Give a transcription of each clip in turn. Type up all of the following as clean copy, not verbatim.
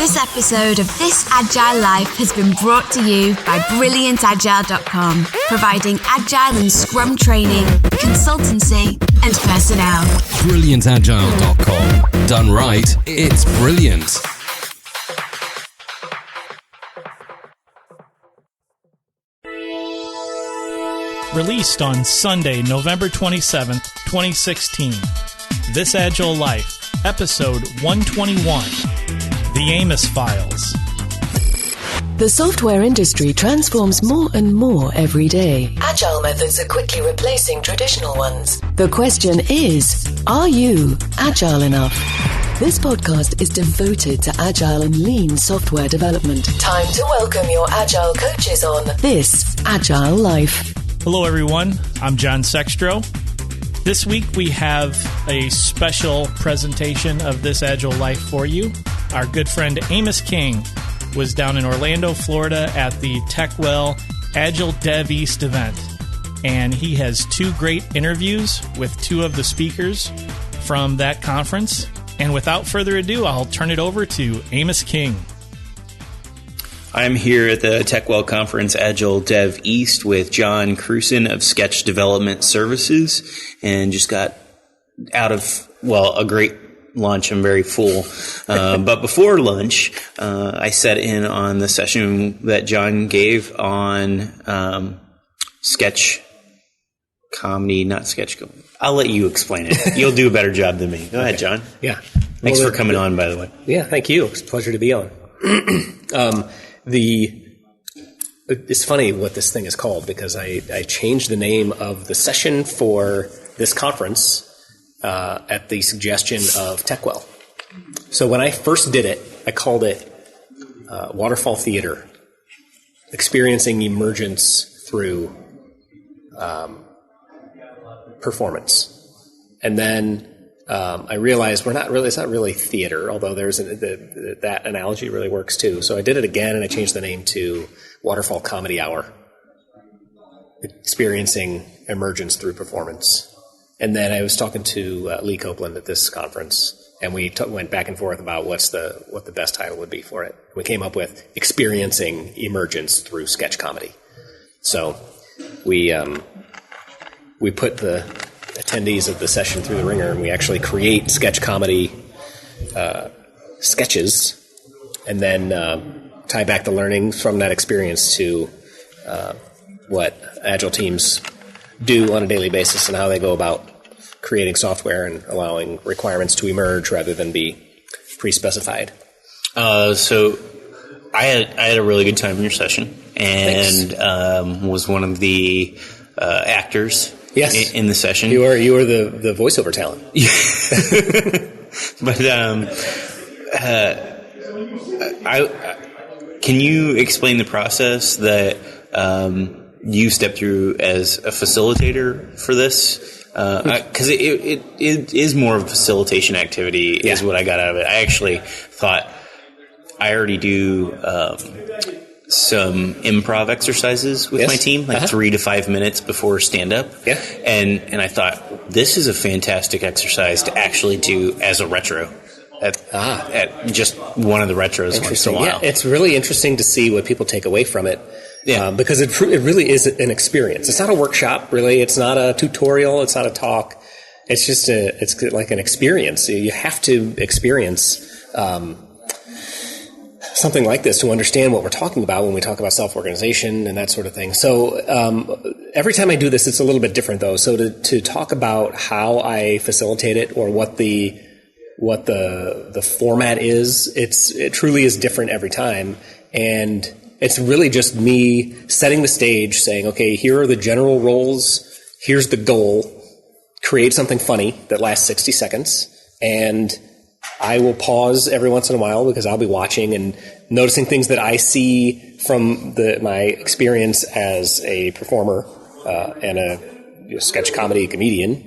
This episode of This Agile Life has been brought to you by BrilliantAgile.com, providing Agile and Scrum training, consultancy, and personnel. BrilliantAgile.com. Done right, it's brilliant. Released on Sunday, November 27th, 2016. This Agile Life, Episode 121, The Amos Files. The software industry transforms more and more every day. Agile methods are quickly replacing traditional ones. The question is, are you agile enough? This podcast is devoted to agile and lean software development. Time to welcome your agile coaches on This Agile Life. Hello, everyone. I'm John Sextro. This week, we have a special presentation of This Agile Life for you. Our good friend Amos King was down in Orlando, Florida at the TechWell Agile Dev East event. And he has two great interviews with two of the speakers from that conference. And without further ado, I'll turn it over to Amos King. I'm here at the TechWell Conference Agile Dev East with John Krewson of Sketch Development Services, and just got out of, a great lunch. I'm very full. But before lunch, I sat in on the session that John gave on sketch comedy, not sketch comedy. I'll let you explain it. You'll do a better job than me. Go ahead, John. Yeah. Thanks for coming on, by the way. Yeah, thank you. It's a pleasure to be on. It's funny what this thing is called because I changed the name of the session for this conference at the suggestion of TechWell. So when I first did it, I called it Waterfall Theater, Experiencing Emergence Through Performance. And then I realized it's not really theater, although that analogy really works too. So I did it again and I changed the name to Waterfall Comedy Hour, Experiencing Emergence Through Performance. And then I was talking to Lee Copeland at this conference, and we went back and forth about what the best title would be for it. We came up with Experiencing Emergence Through Sketch Comedy. So we put the attendees of the session through the ringer, and we actually create sketch comedy sketches, and then tie back the learnings from that experience to what Agile teams do on a daily basis and how they go about creating software and allowing requirements to emerge rather than be pre-specified. So I had a really good time in your session, and was one of the actors. Yes. In the session. You are the voiceover talent. But can you explain the process that you stepped through as a facilitator for this? Because it is more of a facilitation activity is what I got out of it. I actually thought I already do some improv exercises with my team, like 3 to 5 minutes before stand-up. Yeah. And I thought, this is a fantastic exercise to actually do as a retro at just one of the retros once in a while. Yeah, it's really interesting to see what people take away from it. Yeah. Because it really is an experience. It's not a workshop, really. It's not a tutorial. It's not a talk. It's just it's like an experience. You have to experience something like this to understand what we're talking about when we talk about self-organization and that sort of thing. So every time I do this, it's a little bit different, though. So to talk about how I facilitate it or what the format is, it truly is different every time. And it's really just me setting the stage, saying, okay, here are the general roles. Here's the goal. Create something funny that lasts 60 seconds. And I will pause every once in a while because I'll be watching and noticing things that I see from my experience as a performer and a sketch comedy comedian,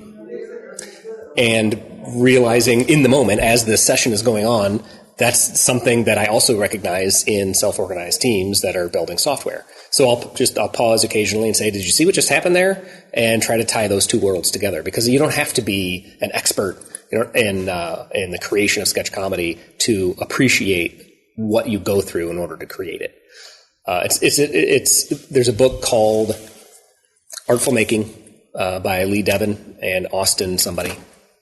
and realizing in the moment as the session is going on, that's something that I also recognize in self-organized teams that are building software. So I'll pause occasionally and say, did you see what just happened there? And try to tie those two worlds together, because you don't have to be an expert in the creation of sketch comedy to appreciate what you go through in order to create it. There's a book called Artful Making by Lee Devin and Austin somebody,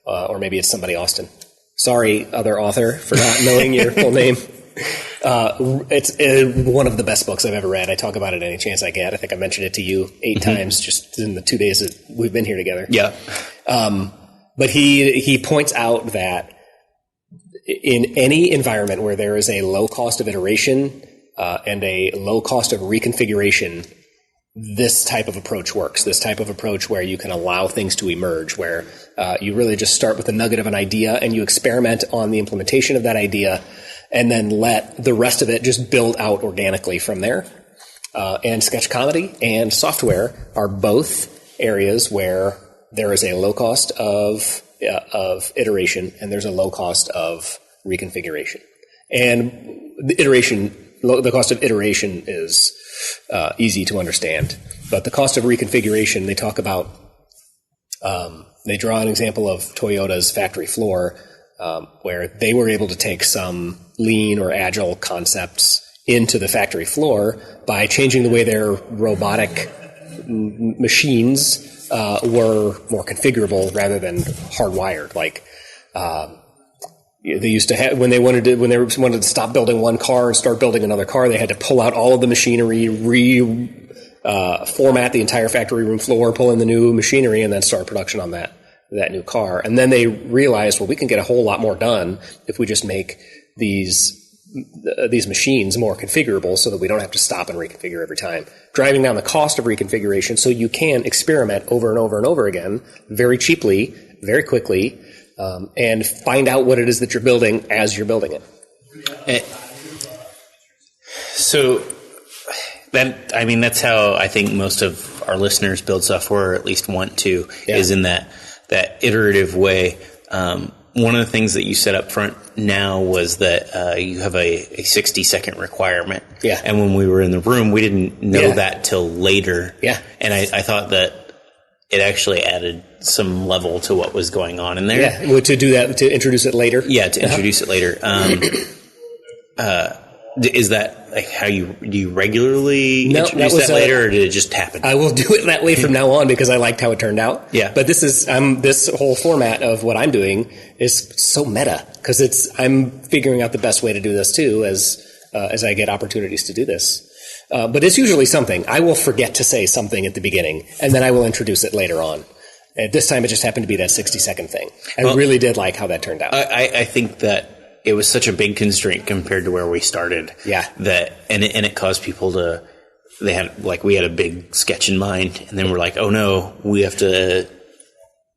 or maybe it's somebody Austin. Sorry, other author, for not knowing your full name. It's one of the best books I've ever read. I talk about it any chance I get. I think I mentioned it to you 8 times just in the 2 days that we've been here together. Yeah. But he points out that in any environment where there is a low cost of iteration and a low cost of reconfiguration, this type of approach works. This type of approach where you can allow things to emerge, where you really just start with a nugget of an idea and you experiment on the implementation of that idea and then let the rest of it just build out organically from there. And sketch comedy and software are both areas where there is a low cost of iteration and there's a low cost of reconfiguration. And the cost of iteration is easy to understand, but the cost of reconfiguration, they talk about, they draw an example of Toyota's factory floor, where they were able to take some lean or agile concepts into the factory floor by changing the way their robotic machines were more configurable rather than hardwired. Like they used to have, when they wanted to stop building one car and start building another car, they had to pull out all of the machinery, format the entire factory room floor, pull in the new machinery, and then start production on that new car. And then they realized, well, we can get a whole lot more done if we just make these machines more configurable so that we don't have to stop and reconfigure every time, driving down the cost of reconfiguration so you can experiment over and over and over again very cheaply, very quickly, and find out what it is that you're building as you're building it. So that's how I think most of our listeners build software, or at least want to, is in that iterative way. One of the things that you set up front now was that you have a 60-second requirement. Yeah. And when we were in the room, we didn't know that till later. Yeah. And I thought that it actually added some level to what was going on in there. Yeah. Well, to do that, to introduce it later. Yeah, to introduce it later. Is that like how do you regularly introduce that later, or did it just happen? I will do it that way from now on because I liked how it turned out. Yeah. But this whole format of what I'm doing is so meta because I'm figuring out the best way to do this too as I get opportunities to do this. But it's usually something. I will forget to say something at the beginning and then I will introduce it later on. At this time, it just happened to be that 60-second thing. I really did like how that turned out. I think that it was such a big constraint compared to where we started. Yeah. And it caused people to, we had a big sketch in mind, and then we're like, oh no, we have to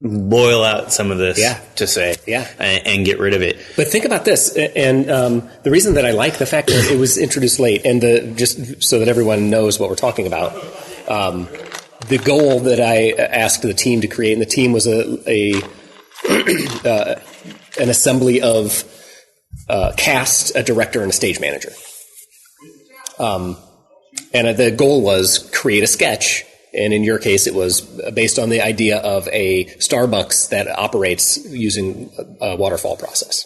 boil out some of this to say, and get rid of it. But think about this, and the reason that I like the fact that it was introduced late, and just so that everyone knows what we're talking about, the goal that I asked the team to create, and the team was an assembly of cast, a director, and a stage manager. And the goal was create a sketch, and in your case, it was based on the idea of a Starbucks that operates using a waterfall process.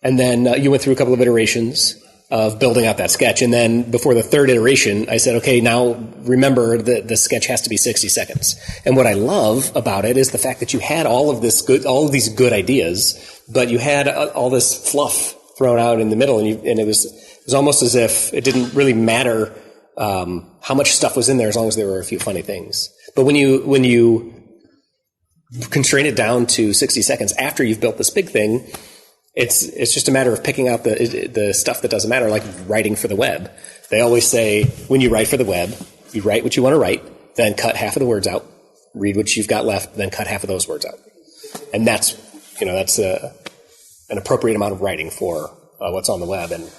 And then you went through a couple of iterations of building out that sketch, and then before the third iteration, I said, okay, now remember that the sketch has to be 60 seconds. And what I love about it is the fact that you had all of these good ideas, but you had all this fluff thrown out in the middle, and it was almost as if it didn't really matter how much stuff was in there as long as there were a few funny things. But when you constrain it down to 60 seconds after you've built this big thing, it's just a matter of picking out the stuff that doesn't matter, like writing for the web. They always say when you write for the web, you write what you want to write, then cut half of the words out, read what you've got left, then cut half of those words out. And that's an appropriate amount of writing for what's on the web. And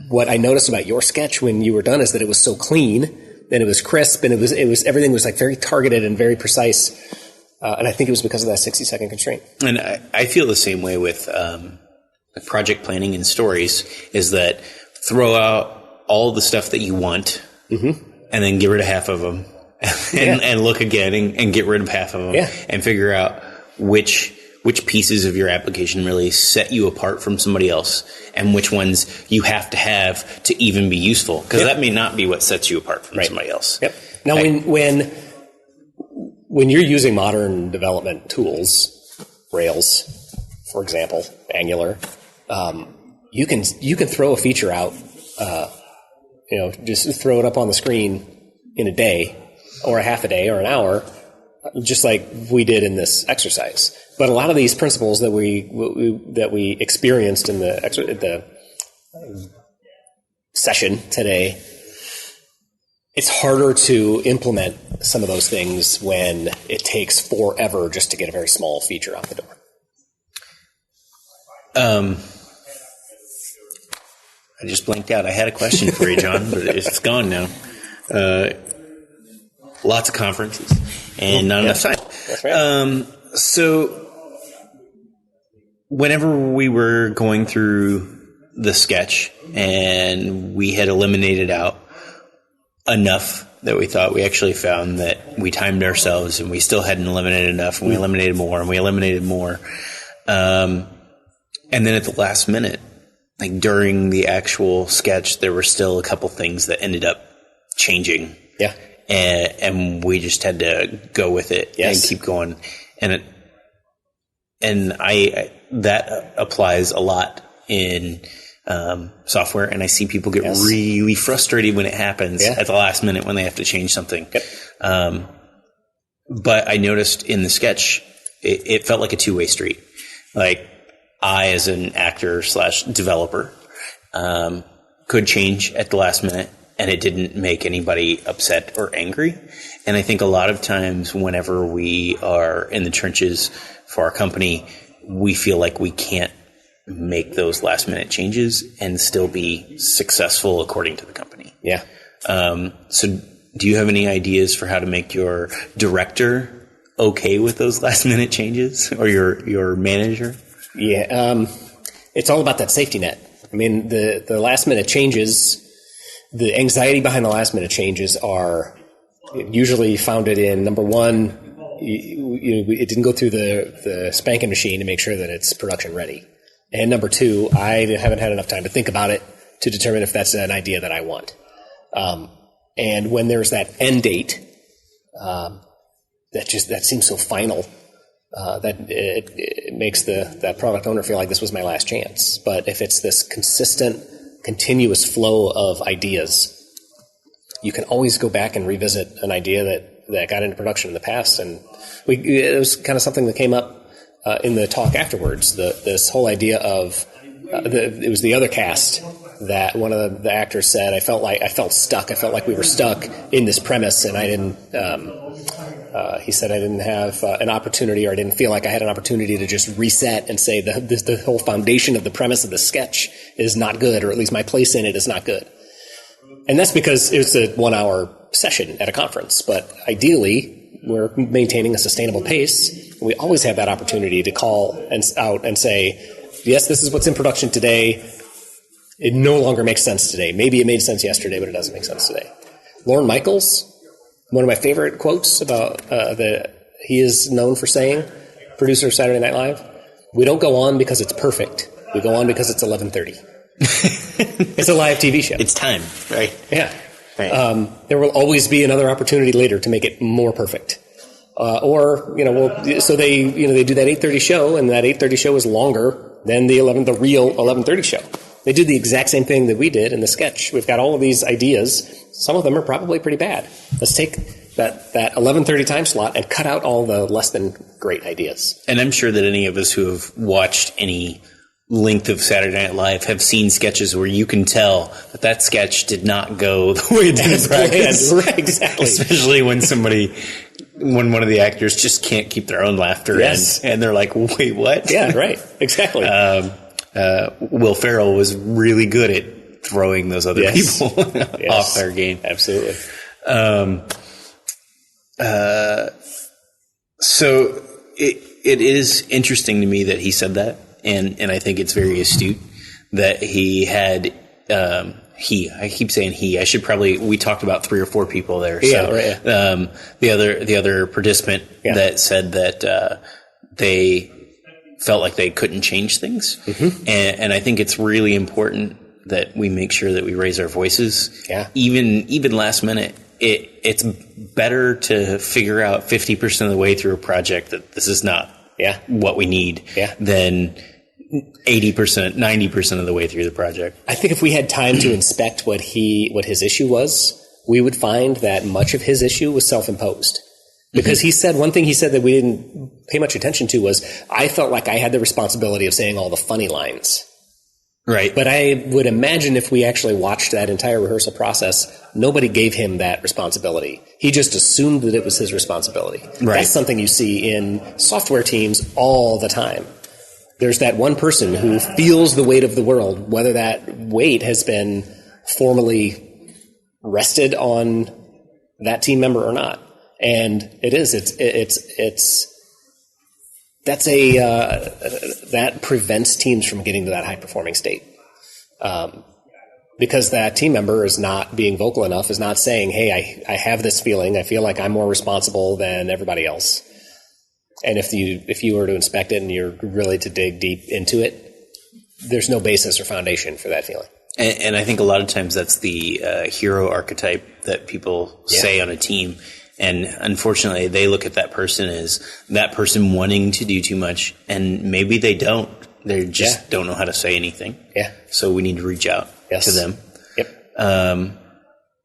what I noticed about your sketch when you were done is that it was so clean and it was crisp and it was everything was like very targeted and very precise. And I think it was because of that 60-second constraint. And I feel the same way with project planning and stories, is that throw out all the stuff that you want and then get rid of half of them and look again and get rid of half of them and figure out which which pieces of your application really set you apart from somebody else, and which ones you have to even be useful, because that may not be what sets you apart from somebody else. Yep. Now, when you're using modern development tools, Rails, for example, Angular, you can throw a feature out, just throw it up on the screen in a day, or a half a day, or an hour, just like we did in this exercise. But a lot of these principles that we experienced in the session today, it's harder to implement some of those things when it takes forever just to get a very small feature out the door. I just blanked out. I had a question for you, John, but it's gone now. Lots of conferences and not enough time. That's right. So whenever we were going through the sketch and we had eliminated out enough that we thought, we actually found that we timed ourselves and we still hadn't eliminated enough, and we eliminated more and we eliminated more. And then at the last minute, like during the actual sketch, there were still a couple things that ended up changing. Yeah. And we just had to go with it and keep going. And that applies a lot in software, and I see people get really frustrated when it happens at the last minute when they have to change something. Yep. But I noticed in the sketch, it felt like a two-way street. Like I, as an actor / developer, could change at the last minute, and it didn't make anybody upset or angry. And I think a lot of times whenever we are in the trenches for our company, we feel like we can't make those last minute changes and still be successful according to the company. Yeah. So do you have any ideas for how to make your director okay with those last minute changes, or your manager? Yeah. It's all about that safety net. I mean, the last minute changes, the anxiety behind the last minute changes are usually founded in, number one, it didn't go through the spanking machine to make sure that it's production ready. And number two, I haven't had enough time to think about it to determine if that's an idea that I want. And when there's that end date, that seems so final, that it makes that product owner feel like this was my last chance. But if it's this consistent, continuous flow of ideas, you can always go back and revisit an idea that got into production in the past. And it was kind of something that came up in the talk afterwards. This whole idea of it was the other cast that one of the actors said, I felt stuck. I felt like we were stuck in this premise, and I didn't. He said I didn't have an opportunity, or I didn't feel like I had an opportunity to just reset and say the whole foundation of the premise of the sketch is not good, or at least my place in it is not good. And that's because it's a 1 hour session at a conference. But ideally, we're maintaining a sustainable pace. We always have that opportunity to call out and say, yes, this is what's in production today. It no longer makes sense today. Maybe it made sense yesterday, but it doesn't make sense today. Lorne Michaels, one of my favorite quotes about he is known for saying, producer of Saturday Night Live, we don't go on because it's perfect. We go on because it's 11:30. It's a live TV show. It's time, right? Yeah. Right. There will always be another opportunity later to make it more perfect. So they do that 8:30 show, and that 8:30 show is longer than the real 11:30 show. They do the exact same thing that we did in the sketch. We've got all of these ideas. Some of them are probably pretty bad. Let's take that 11:30 time slot and cut out all the less than great ideas. And I'm sure that any of us who have watched any length of Saturday Night Live have seen sketches where you can tell that sketch did not go the way it did in practice. Right, exactly. Especially when one of the actors just can't keep their own laughter in, and they're like, wait, what? Yeah, right. Exactly. Will Ferrell was really good at throwing those other people off their game. Absolutely. So it is interesting to me that he said that. And I think it's very astute that he had, I keep saying he, we talked about 3 or 4 people there. So, the other participant that said that, felt like they couldn't change things. And I think it's really important that we make sure that we raise our voices. Yeah. Even last minute. It's better to figure out 50% of the way through a project that this is not what we need than 80%, 90% of the way through the project. I think if we had time to inspect what his issue was, we would find that much of his issue was self-imposed. Because he said, one thing he said that we didn't pay much attention to was, I felt like I had the responsibility of saying all the funny lines. Right. But I would imagine if we actually watched that entire rehearsal process, nobody gave him that responsibility. He just assumed that it was his responsibility. Right. That's something you see in software teams all the time. There's that one person who feels the weight of the world, whether that weight has been formally rested on that team member or not. And it is. That prevents teams from getting to that high performing state. Because that team member is not being vocal enough, is not saying, hey, I have this feeling, I feel like I'm more responsible than everybody else. And if you were to inspect it and you're really to dig deep into it, there's no basis or foundation for that feeling. And I think a lot of times that's the hero archetype that people say on a team. And unfortunately, they look at that person as that person wanting to do too much, and maybe they don't. They just don't know how to say anything. Yeah. So we need to reach out to them. Yep.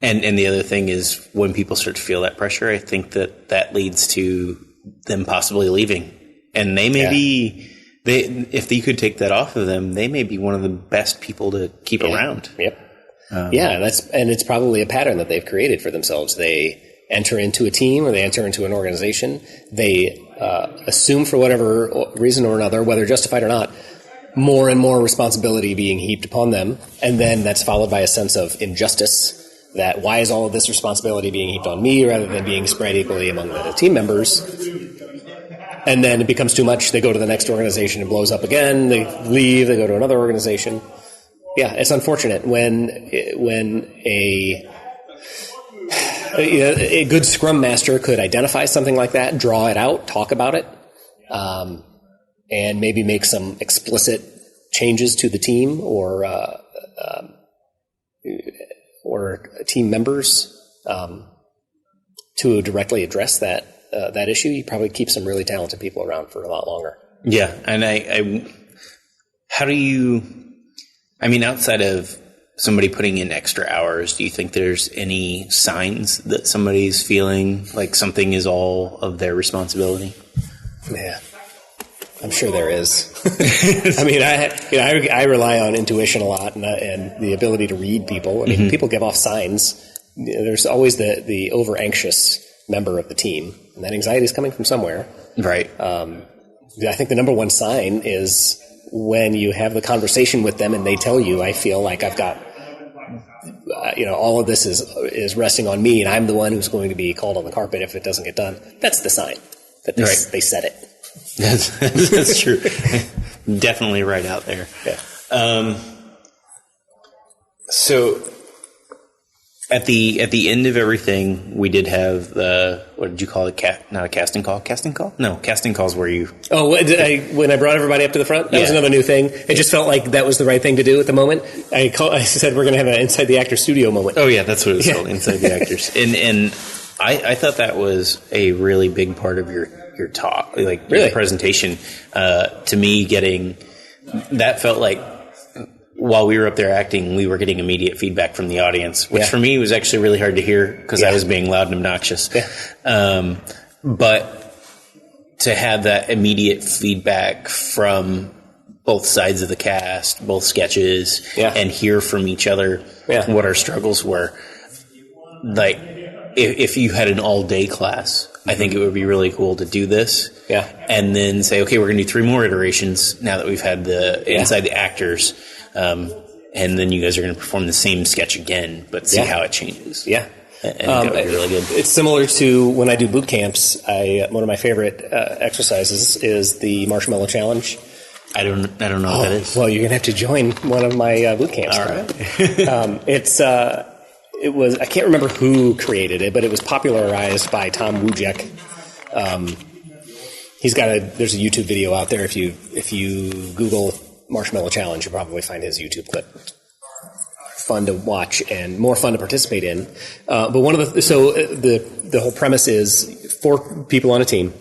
And the other thing is, when people start to feel that pressure, I think that leads to them possibly leaving. And they may be, if you could take that off of them, they may be one of the best people to keep around. Yep. And it's probably a pattern that they've created for themselves. They enter into a team or they enter into an organization. They assume for whatever reason or another, whether justified or not, more and more responsibility being heaped upon them. And then that's followed by a sense of injustice, that why is all of this responsibility being heaped on me rather than being spread equally among the team members? And then it becomes too much. They go to the next organization, it blows up again. They leave, they go to another organization. Yeah, it's unfortunate when a good Scrum Master could identify something like that, draw it out, talk about it, and maybe make some explicit changes to the team or team members to directly address that issue. You probably keep some really talented people around for a lot longer. Yeah, and how do you? I mean, outside of somebody putting in extra hours, do you think there's any signs that somebody's feeling like something is all of their responsibility? Yeah, I'm sure there is. I mean, I rely on intuition a lot and the ability to read people. I mean, people give off signs. There's always the over-anxious member of the team, and that anxiety is coming from somewhere. Right. I think the number one sign is when you have the conversation with them and they tell you, I feel like I've got, all of this is resting on me and I'm the one who's going to be called on the carpet if it doesn't get done. That's the sign that they said it. That's true. Definitely right out there. Yeah. So at the end of everything, we did have what did you call it? Not a casting call? Casting call? No, casting calls where you... Oh, when I brought everybody up to the front? That was another new thing. It just felt like that was the right thing to do at the moment. I said we're going to have an Inside the Actors studio moment. Oh, yeah, that's what it was called, Inside the Actors. And I thought that was a really big part of your talk, like your presentation. To me, that felt like while we were up there acting, we were getting immediate feedback from the audience, which for me was actually really hard to hear because I was being loud and obnoxious. Yeah. But to have that immediate feedback from both sides of the cast, both sketches, and hear from each other what our struggles were, like if you had an all-day class, I think it would be really cool to do this. Yeah. And then say, okay, we're going to do 3 more iterations now that we've had the Inside the Actors. And then you guys are going to perform the same sketch again, but see how it changes. Yeah. And that would be really good. It's similar to when I do boot camps. One of my favorite exercises is the Marshmallow Challenge. I don't know what that is. Well, you're going to have to join one of my boot camps. All right. It was, I can't remember who created it, but it was popularized by Tom Wujek. there's a YouTube video out there. If you Google Marshmallow Challenge, you'll probably find his YouTube clip. Fun to watch and more fun to participate in. But the whole premise is 4 people on a team,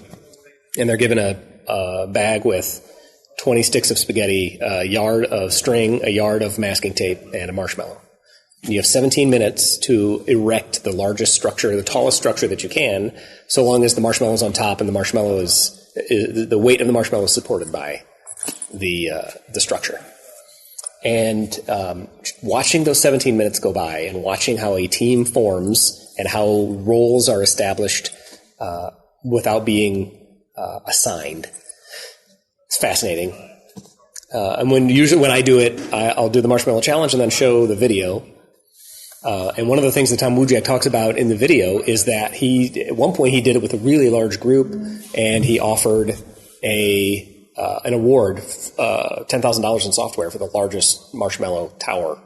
and they're given a bag with 20 sticks of spaghetti, a yard of string, a yard of masking tape, and a marshmallow. You have 17 minutes to erect the largest structure, the tallest structure that you can, so long as the marshmallow is on top and the marshmallow is the weight of the marshmallow is supported by the structure. And watching those 17 minutes go by and watching how a team forms and how roles are established without being assigned, it's fascinating. And when I do it, I'll do the Marshmallow Challenge and then show the video. And one of the things that Tom Wujek talks about in the video is that at one point he did it with a really large group, and he offered an award, $10,000 in software for the largest marshmallow tower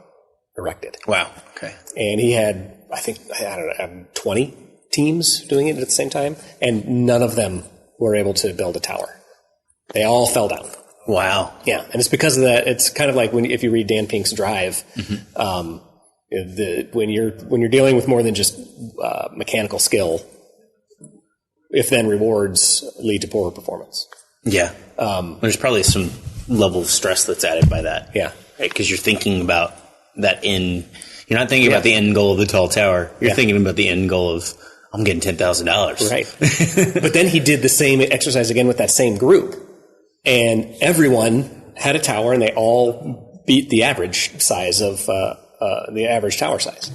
erected. Wow. Okay. And he had, I don't know, 20 teams doing it at the same time, and none of them were able to build a tower. They all fell down. Wow. Yeah, and it's because of that. It's kind of like if you read Dan Pink's Drive, when you're dealing with more than just mechanical skill, if then rewards lead to poorer performance. Yeah. There's probably some level of stress that's added by that. Yeah. Right? Because you're thinking about that end. You're not thinking about the end goal of the tall tower. You're thinking about the end goal of, I'm getting $10,000. Right. But then he did the same exercise again with that same group. And everyone had a tower, and they all beat the average size of the average tower size.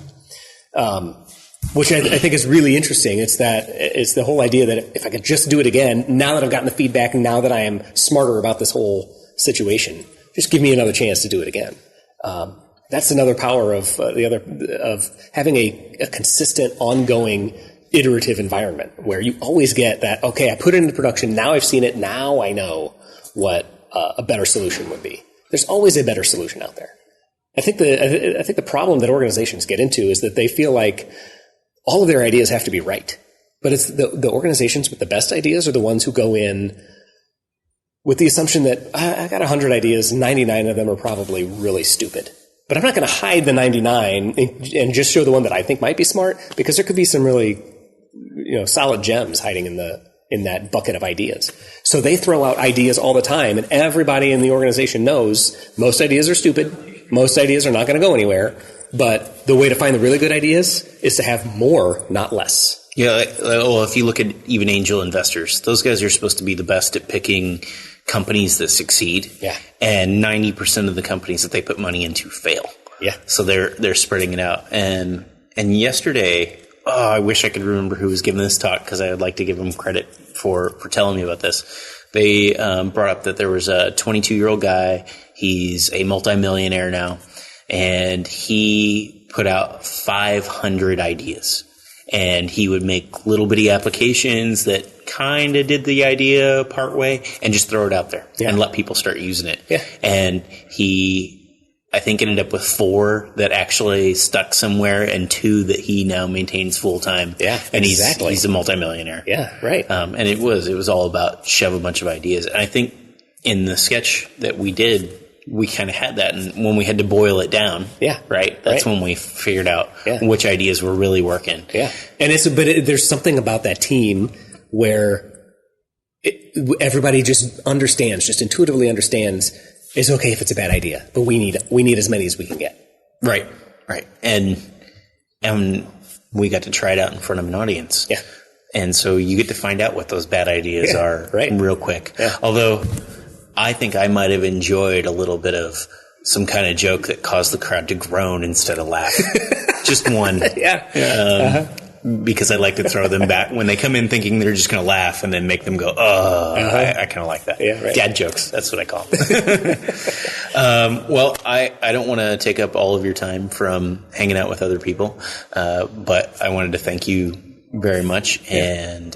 Which I think is really interesting. It's the whole idea that if I could just do it again, now that I've gotten the feedback, and now that I am smarter about this whole situation, just give me another chance to do it again. That's another power of having a consistent, ongoing, iterative environment where you always get that. Okay, I put it into production. Now I've seen it. Now I know what a better solution would be. There's always a better solution out there. I think the problem that organizations get into is that they feel like all of their ideas have to be right. But it's the organizations with the best ideas are the ones who go in with the assumption that I got 100 ideas, 99 of them are probably really stupid. But I'm not going to hide the 99 and just show the one that I think might be smart, because there could be some really solid gems hiding in that bucket of ideas. So they throw out ideas all the time, and everybody in the organization knows most ideas are stupid, most ideas are not going to go anywhere, but the way to find the really good ideas is to have more, not less. Yeah, well, if you look at even angel investors, those guys are supposed to be the best at picking companies that succeed. Yeah. And 90% of the companies that they put money into fail. Yeah. So they're spreading it out. And yesterday, I wish I could remember who was giving this talk, because I would like to give them credit for telling me about this. They brought up that there was a 22-year-old guy. He's a multimillionaire now, and he put out 500 ideas. And he would make little bitty applications that kind of did the idea part way and just throw it out there and let people start using it. Yeah. And he, I think, ended up with 4 that actually stuck somewhere and 2 that he now maintains full time. Yeah, and exactly. He's a multimillionaire. Yeah, right. And it was all about shove a bunch of ideas. And I think in the sketch that we did, we kind of had that, and when we had to boil it down, right, that's when we figured out which ideas were really working. Yeah, and there's something about that team where everybody just understands, just intuitively understands, it's okay if it's a bad idea, but we need as many as we can get. Right, and we got to try it out in front of an audience. Yeah, and so you get to find out what those bad ideas are real quick. Yeah. Although I think I might have enjoyed a little bit of some kind of joke that caused the crowd to groan instead of laugh. Just one. Because I like to throw them back when they come in thinking they're just going to laugh, and then make them go, I kind of like that. Yeah, right. Dad jokes. That's what I call them. Well, I don't want to take up all of your time from hanging out with other people, but I wanted to thank you very much, and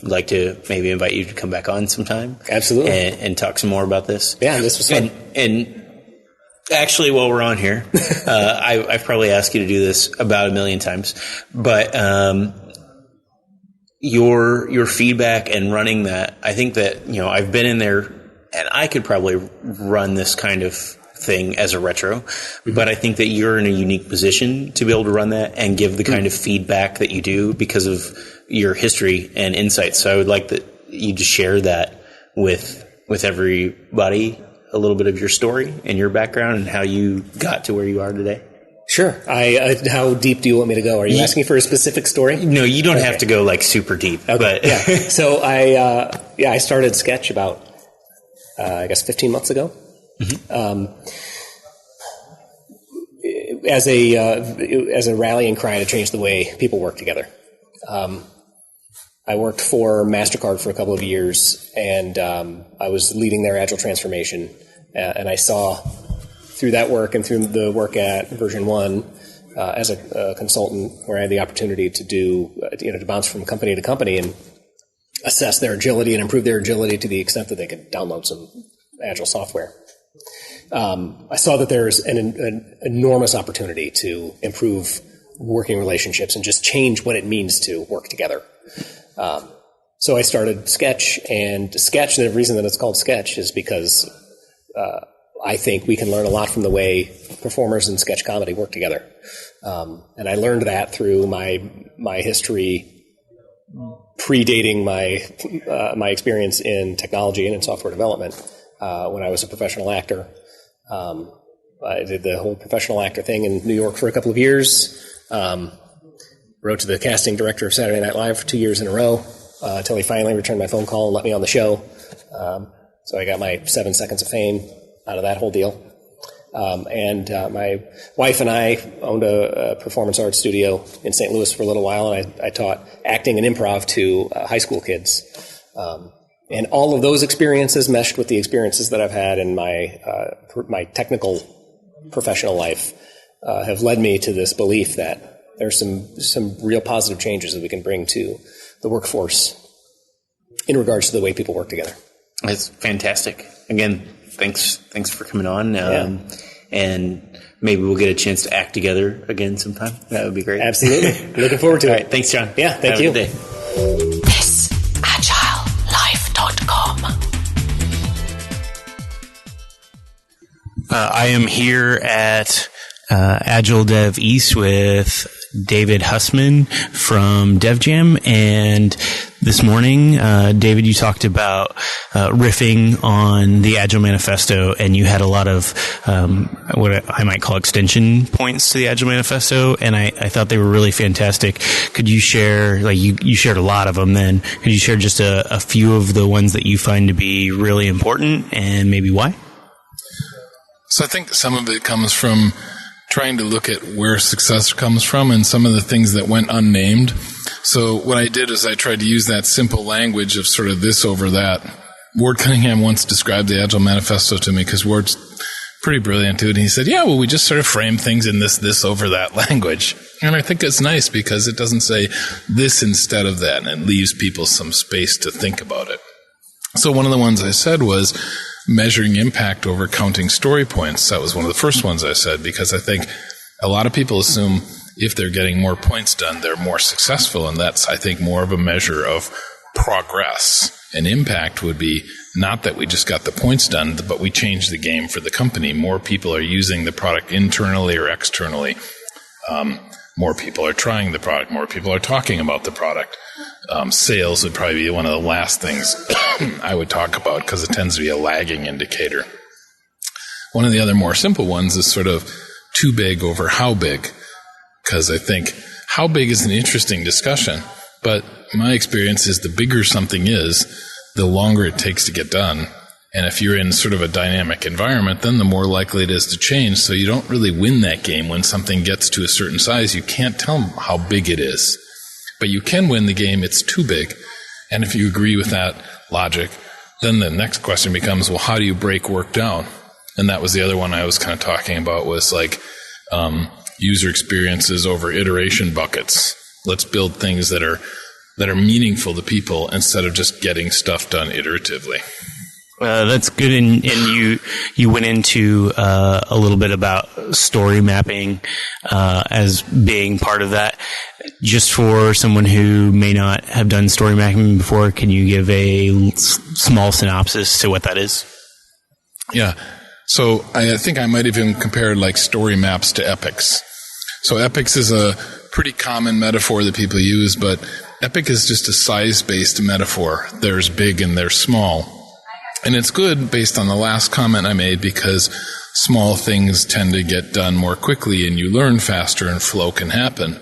like to maybe invite you to come back on sometime. Absolutely. And talk some more about this. Yeah, this was fun. And actually, while we're on here, I've probably asked you to do this about 1 million times, but your feedback and running that, I think that, I've been in there and I could probably run this kind of thing as a retro, but I think that you're in a unique position to be able to run that and give the kind of feedback that you do because of your history and insights. So I would like that you just share that with everybody, a little bit of your story and your background and how you got to where you are today. Sure. How deep do you want me to go? Are you asking for a specific story? No, you don't have to go like super deep. Okay. But yeah. So I started Sketch about 15 months ago. As a rallying cry to change the way people work together. I worked for MasterCard for a couple of years, and I was leading their Agile transformation, and I saw through that work and through the work at version 1 as a consultant, where I had the opportunity to to bounce from company to company and assess their agility and improve their agility to the extent that they could download some Agile software. I saw that there's an enormous opportunity to improve working relationships and just change what it means to work together. So I started Sketch, and the reason that it's called Sketch is because I think we can learn a lot from the way performers in sketch comedy work together. And I learned that through my history predating my experience in technology and in software development when I was a professional actor. I did the whole professional actor thing in New York for a couple of years. Wrote to the casting director of Saturday Night Live for 2 years in a row until he finally returned my phone call and let me on the show. So I got my 7 seconds of fame out of that whole deal. And my wife and I owned a performance arts studio in St. Louis for a little while, and I taught acting and improv to high school kids. And all of those experiences meshed with the experiences that I've had in my technical professional life have led me to this belief that there's some real positive changes that we can bring to the workforce in regards to the way people work together. That's fantastic. Again, thanks for coming on. And maybe we'll get a chance to act together again sometime. That would be great. Absolutely. Looking forward to it. All right. Thanks, John. Yeah, thank you. Have a good day. This agilelife.com. I am here at Agile Dev East with David Hussman from DevJam, and this morning, David, you talked about riffing on the Agile Manifesto, and you had a lot of what I might call extension points to the Agile Manifesto, and I thought they were really fantastic. Could you share, like you shared a lot of them then, could you share just a few of the ones that you find to be really important and maybe why? So I think some of it comes from trying to look at where success comes from and some of the things that went unnamed. So what I did is I tried to use that simple language of sort of this over that. Ward Cunningham once described the Agile Manifesto to me because Ward's pretty brilliant too. And he said, yeah, well, we just sort of frame things in this over that language. And I think it's nice because it doesn't say this instead of that, and it leaves people some space to think about it. So one of the ones I said was measuring impact over counting story points. That was one of the first ones I said, because I think a lot of people assume if they're getting more points done, they're more successful. And that's, I think, more of a measure of progress. And impact would be not that we just got the points done, but we changed the game for the company. More people are using the product internally or externally. More people are trying the product. More people are talking about the product. Sales would probably be one of the last things I would talk about because it tends to be a lagging indicator. One of the other more simple ones is sort of too big over how big, because I think how big is an interesting discussion, but my experience is the bigger something is, the longer it takes to get done. And if you're in sort of a dynamic environment, then the more likely it is to change. So you don't really win that game when something gets to a certain size. You can't tell how big it is. But you can win the game, it's too big. And if you agree with that logic, then the next question becomes, well, how do you break work down? And that was the other one I was kind of talking about, was like user experiences over iteration buckets. Let's build things that are meaningful to people instead of just getting stuff done iteratively. That's good. And you went into a little bit about story mapping as being part of that. Just for someone who may not have done story mapping before, can you give a small synopsis to what that is? Yeah. So I think I might even compare like story maps to epics. So epics is a pretty common metaphor that people use, but epic is just a size-based metaphor. There's big and there's small. And it's good based on the last comment I made because small things tend to get done more quickly and you learn faster and flow can happen.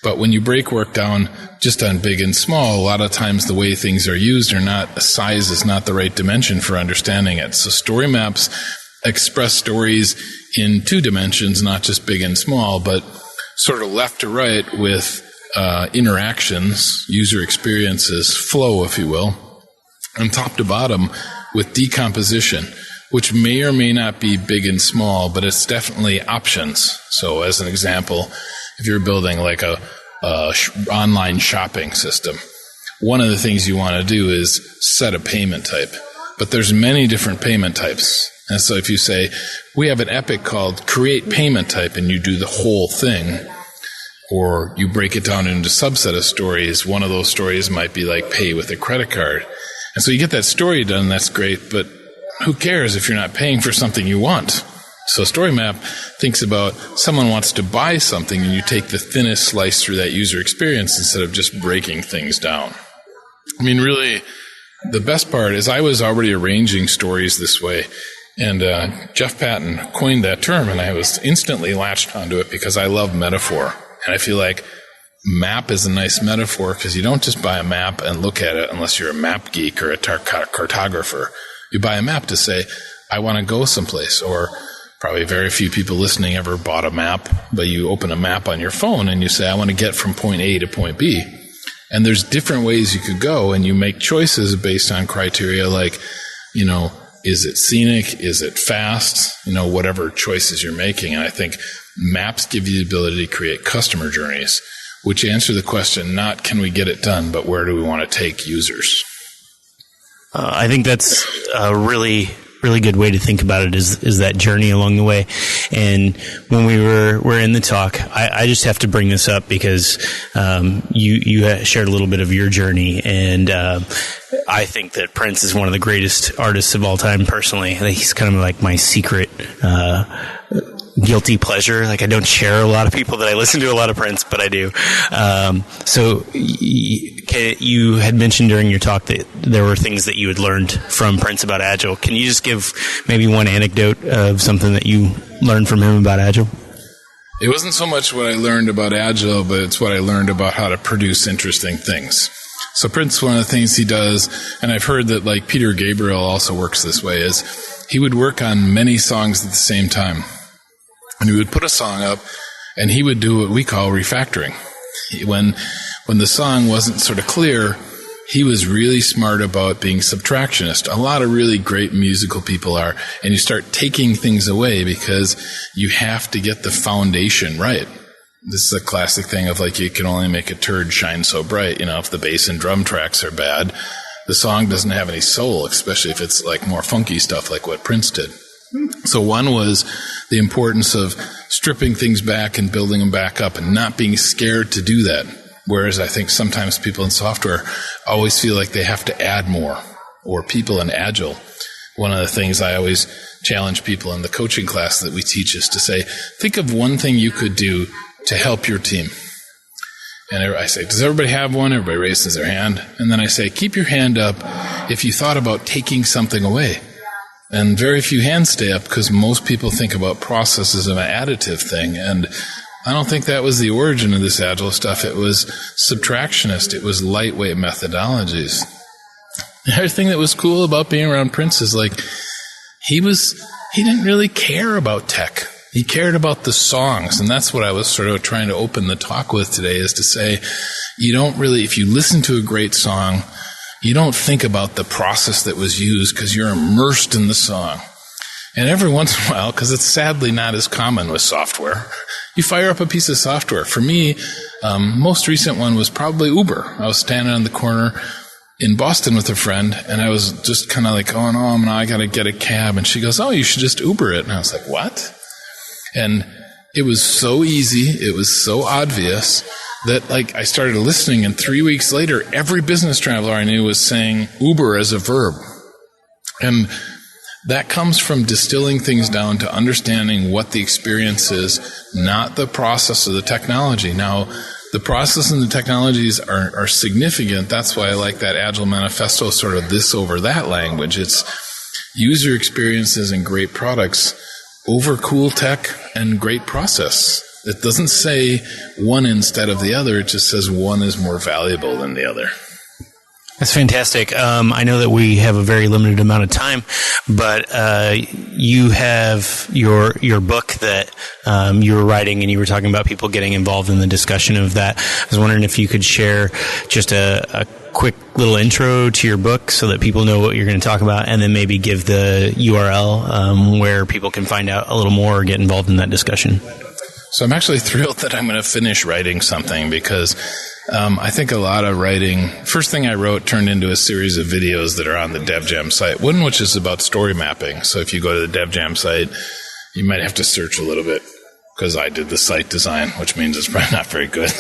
But when you break work down just on big and small, a lot of times the way things are used are not, size is not the right dimension for understanding it. So story maps express stories in 2 dimensions, not just big and small, but sort of left to right with interactions, user experiences, flow, if you will, and top to bottom with decomposition, which may or may not be big and small, but it's definitely options. So as an example, if you're building like a online shopping system, one of the things you want to do is set a payment type. But there's many different payment types. And so if you say, we have an epic called create payment type, and you do the whole thing, or you break it down into a subset of stories, one of those stories might be like pay with a credit card. And so you get that story done, that's great, but who cares if you're not paying for something you want? So Story Map thinks about someone wants to buy something and you take the thinnest slice through that user experience instead of just breaking things down. I mean, really, the best part is I was already arranging stories this way, and Jeff Patton coined that term, and I was instantly latched onto it because I love metaphor. And I feel like map is a nice metaphor because you don't just buy a map and look at it unless you're a map geek or a cartographer. You buy a map to say, I want to go someplace, or probably very few people listening ever bought a map, but you open a map on your phone and you say, I want to get from point A to point B. And there's different ways you could go, and you make choices based on criteria like, you know, is it scenic? Is it fast? You know, whatever choices you're making. And I think maps give you the ability to create customer journeys, which answer the question, not can we get it done, but where do we want to take users? I think that's a really good way to think about it is that journey along the way. And when we're in the talk, I just have to bring this up because you shared a little bit of your journey, and I think that Prince is one of the greatest artists of all time personally. I think he's kind of like my secret guilty pleasure. Like, I don't share a lot of people that I listen to a lot of Prince, but I do. So you had mentioned during your talk that there were things that you had learned from Prince about Agile. Can you just give maybe one anecdote of something that you learned from him about Agile? It wasn't so much what I learned about Agile, but it's what I learned about how to produce interesting things. So Prince, one of the things he does, and I've heard that like Peter Gabriel also works this way, is he would work on many songs at the same time. And he would put a song up, and he would do what we call refactoring. When the song wasn't sort of clear, he was really smart about being subtractionist. A lot of really great musical people are. And you start taking things away because you have to get the foundation right. This is a classic thing of like, you can only make a turd shine so bright. You know, if the bass and drum tracks are bad, the song doesn't have any soul, especially if it's like more funky stuff like what Prince did. So one was the importance of stripping things back and building them back up and not being scared to do that. Whereas I think sometimes people in software always feel like they have to add more, or people in Agile. One of the things I always challenge people in the coaching class that we teach is to say, think of one thing you could do to help your team. And I say, does everybody have one? Everybody raises their hand. And then I say, keep your hand up if you thought about taking something away. And very few hands stay up because most people think about process as an additive thing. And I don't think that was the origin of this Agile stuff. It was subtractionist. It was lightweight methodologies. The other thing that was cool about being around Prince is like, he didn't really care about tech. He cared about the songs. And that's what I was sort of trying to open the talk with today, is to say, you don't really, if you listen to a great song, you don't think about the process that was used because you're immersed in the song. And every once in a while, because it's sadly not as common with software, you fire up a piece of software. For me, most recent one was probably Uber. I was standing on the corner in Boston with a friend, and I was just kind of like, oh no, now I got to get a cab. And she goes, oh, you should just Uber it. And I was like, what? And it was so easy. It was so obvious that like I started listening, and 3 weeks later, every business traveler I knew was saying Uber as a verb. And that comes from distilling things down to understanding what the experience is, not the process of the technology. Now, the process and the technologies are significant. That's why I like that Agile Manifesto, sort of this over that language. It's user experiences and great products over cool tech and great process. It doesn't say one instead of the other. It just says one is more valuable than the other. That's fantastic. I know that we have a very limited amount of time, but you have your book that you were writing, and you were talking about people getting involved in the discussion of that. I was wondering if you could share just a quick little intro to your book so that people know what you're going to talk about, and then maybe give the URL where people can find out a little more or get involved in that discussion. So I'm actually thrilled that I'm going to finish writing something, because I think a lot of writing, first thing I wrote turned into a series of videos that are on the DevJam site, one which is about story mapping. So if you go to the DevJam site, you might have to search a little bit, because I did the site design, which means it's probably not very good.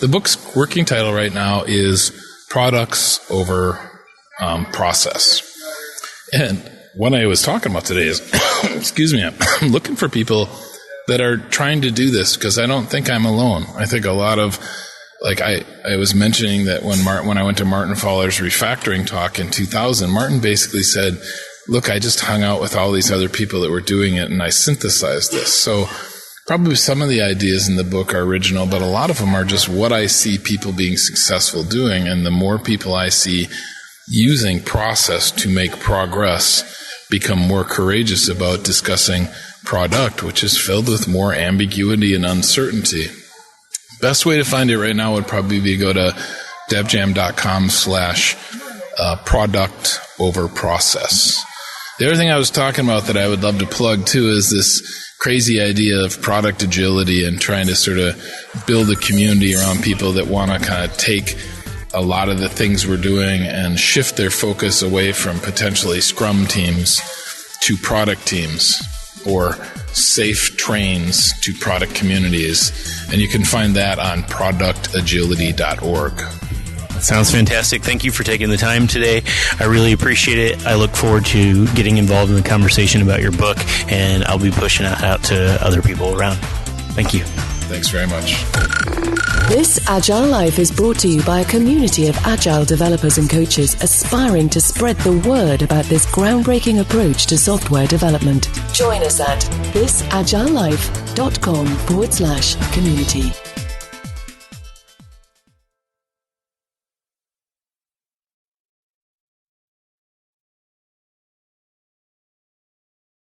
The book's working title right now is Products Over Process. And what I was talking about today is, excuse me, I'm looking for people that are trying to do this, because I don't think I'm alone. I think a lot of, like I was mentioning that when I went to Martin Fowler's refactoring talk in 2000, Martin basically said, look, I just hung out with all these other people that were doing it, and I synthesized this. So probably some of the ideas in the book are original, but a lot of them are just what I see people being successful doing. And the more people I see using process to make progress, become more courageous about discussing product, which is filled with more ambiguity and uncertainty. Best way to find it right now would probably be go to devjam.com/product over process. The other thing I was talking about that I would love to plug too is this crazy idea of product agility, and trying to sort of build a community around people that want to kind of take a lot of the things we're doing and shift their focus away from potentially Scrum teams to product teams, or safe trains to product communities. And you can find that on productagility.org. Sounds fantastic. Thank you for taking the time today. I really appreciate it. I look forward to getting involved in the conversation about your book, and I'll be pushing it out to other people around. Thank you. Thanks very much. This Agile Life is brought to you by a community of Agile developers and coaches aspiring to spread the word about this groundbreaking approach to software development. Join us at thisagilelife.com/community.